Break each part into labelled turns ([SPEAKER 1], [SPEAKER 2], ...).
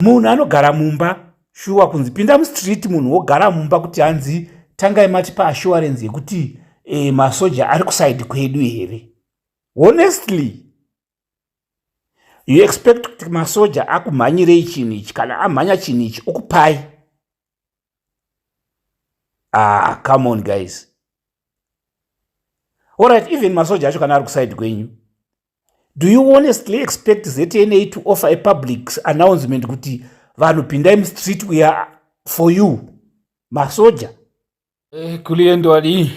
[SPEAKER 1] Munhu anogara mumba shuwa kunzi pinda mustreet munhu wogara mumba kuti hanzi tangai mati paassurance yekuti masoja ari kusaidi kwedu here. Honestly, you expect kuti masoja akumhanyirei chinhu ichi? Kana amhanya chinhu ichi okupai? Come on guys. Alright, even masoja acho kana ari kusaidi kwenyu, do you honestly expect ZNA to offer a public announcement kuti vanhu pindai mustreet, we are for you, masoja?
[SPEAKER 2] Kuliendwa di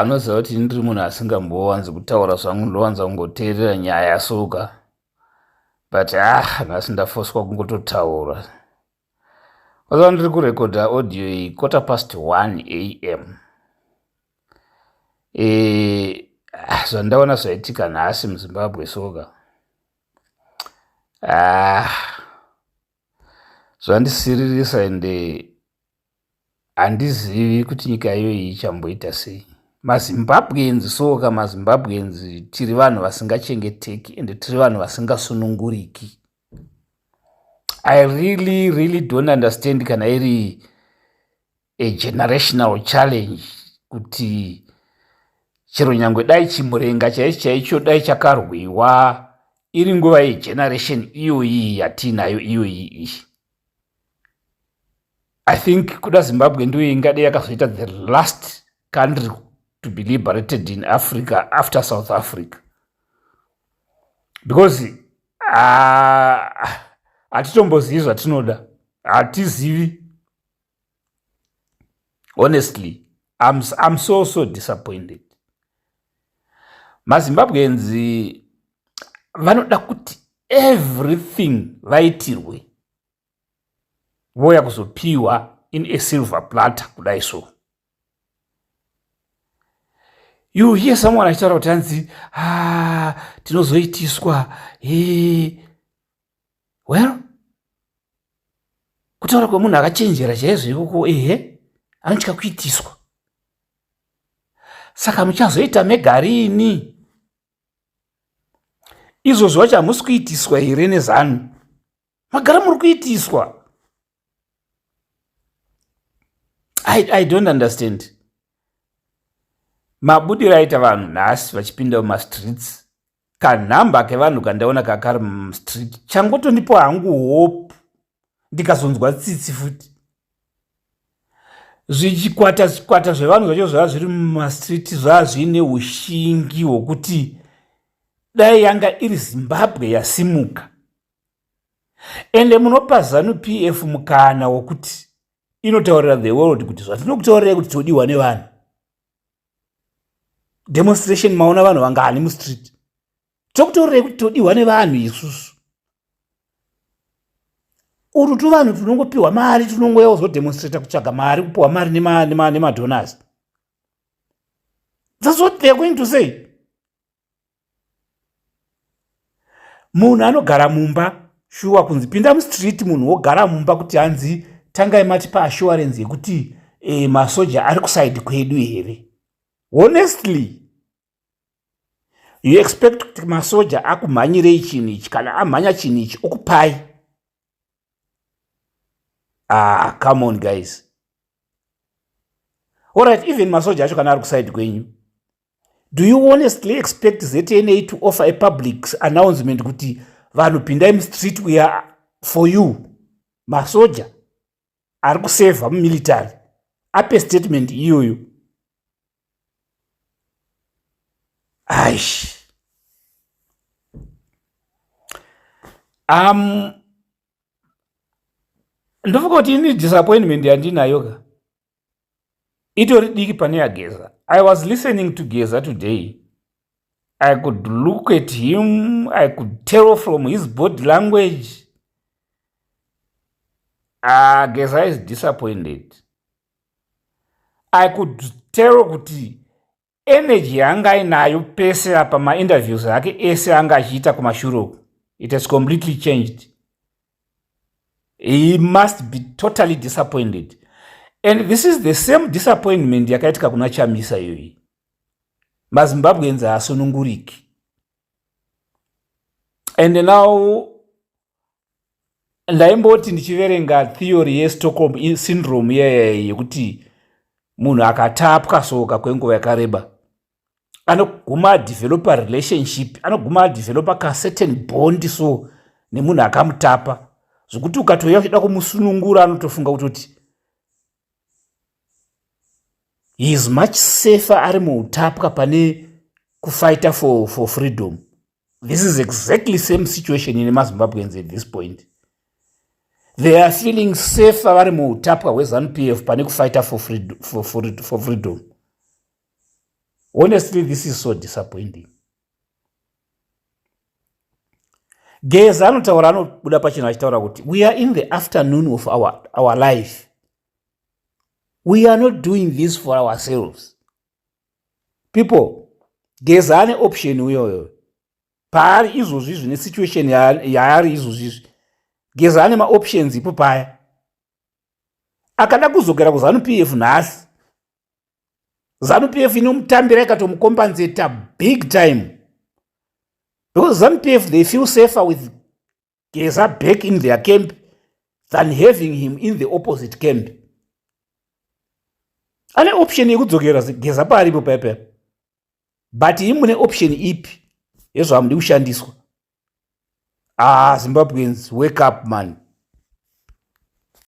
[SPEAKER 2] unoziva kuti ndiri munhu asingambowanzi kutaura zvangu, ndowanza kungoteerera nyaya soka, but nhasi ndafoswa kungototaura. Waziva ndiri kurekodha audio iyi 1:15 AM. Zvandaona zvaitika nhasi muZimbabwe soka, zvandisiririsa, ende handizivi kuti nyika iyoyi ichamboita sei. MaZimbabweans soka, MaZimbabweans tiri vanhu vasingachengeteki ende tiri vanhu vasingasununguriki. I really don't understand kana iri a generational challenge kuti chero nyangwe dai chimurenga chaicho dai chakarwiwa iri nguva yegeneration iyoyi yatinayo iyoyi. I think kuda Zimbabwe ndiyo ingadai yakazoita the last country to be liberated in Africa after South Africa, because hatitombozivi zvatinoda, hatizivi. Honestly, I'm so disappointed. MaZimbabweans vanoda kuti everything vaitirwe voya kuzopiwa in a silver platter kudai so. You hear someone achitaura kuti hanzi tinozoitiswa. Well, kutaura kwemunhu akachenjera chaizvo ikoko, anotya kuitiswa. Saka muchazoita megarini? Izvozvo vacho hamusi kuitiswa here nezanu? Magara muri kuitiswa. I don't understand. Mabudiro aita vanhu nhasi vachipinda mumastreets, kanhamba kevanhu kandaona kakari mumastreet changotondipo hangu hope ndikazonzwa tsitsi futi. Zvichikwata zvevanhu zvacho zvava zviri mumastreet zvava zvine ushingi hwokuti dai yanga iri Zimbabwe yasimuka. Ende munopa ZANU-PF mukana wokuti inotaurira the world kuti zvatinokutaurirai kuti todiwa nevanhu. Demonstration maona vanhu vangani mustreet? Tokutaurirai kuti todiwa nevanhu isusu. Urutu vanhu tunongopiwa mari, tunongoya kuzodemonstrata kutsvaga mari, kupiwa mari nemadonors. That's what they're going to say. Munhu anogara mumba shuwa kunzi pinda mustreet munhu wogara mumba kuti hanzi tangai mati paassurance yekuti masoja ari kusaidi kwedu here. Honestly, you expect kuti masoja akumhanyirei chinhu ichi? Kana amhanya chinhu ichi okupai? Come on guys. Alright, even masoja acho kana ari kusaidi kwenyu, do you honestly expect ZNA to offer a public announcement kuti vanhu pindai mustreet, we are for you, masoja ari kuseva mumilitary, ape statement iyoyo? Aish. Ndofunga kuti ini disappointment yandinayo ka itori diki pane yaGeza. I was listening to Geza today. I could look at him, I could tell from his body language. Geza is disappointed. I could tell kuti energy yanga inayo pese apa ma-interviews ake ese anga achiita kumashure, it has completely changed. He must be totally disappointed. And this is the same disappointment yakaitika kuna Chamisa iyoyi. MaZimbabweans haasununguriki. And now
[SPEAKER 1] ndaimboti ndichiverenga theory yestockholm syndrome yekuti munhu akatapwa soka kwenguva yakareba anoguma adevelopa relationship, anoguma adevelopa kacertain bond so nemunhu akamutapa, zvokuti ukatoya uchida kumusunungura anotofunga kutoti he is much safer ari muutapwa pane kufighter for freedom. This is exactly same situation in mazimbabweans at this point. They are feeling safer vari muutapwa hweZANU-PF pane kufighter for freedom. Honestly, this is so disappointing. Geza anotaura, anobuda pachena achitaura kuti we are in the afternoon of our life. We are not doing this for ourselves. People, Geza ane option uyoyo. Paari izvozvi zvine situation yaari izvozvi. Geza ane ma-options ipo paya. Akada kuzogera kuZANU-PF nhasi. ZANU-PF inomutambira ikatomucompensate big time. Because ZANU-PF, they feel safer with Geza back in their camp than having him in the opposite camp. Ane option yekudzokera Geza paripo paya. But imune option ipi yezvamudi kushandiswa. Zimbabweans, wake up man.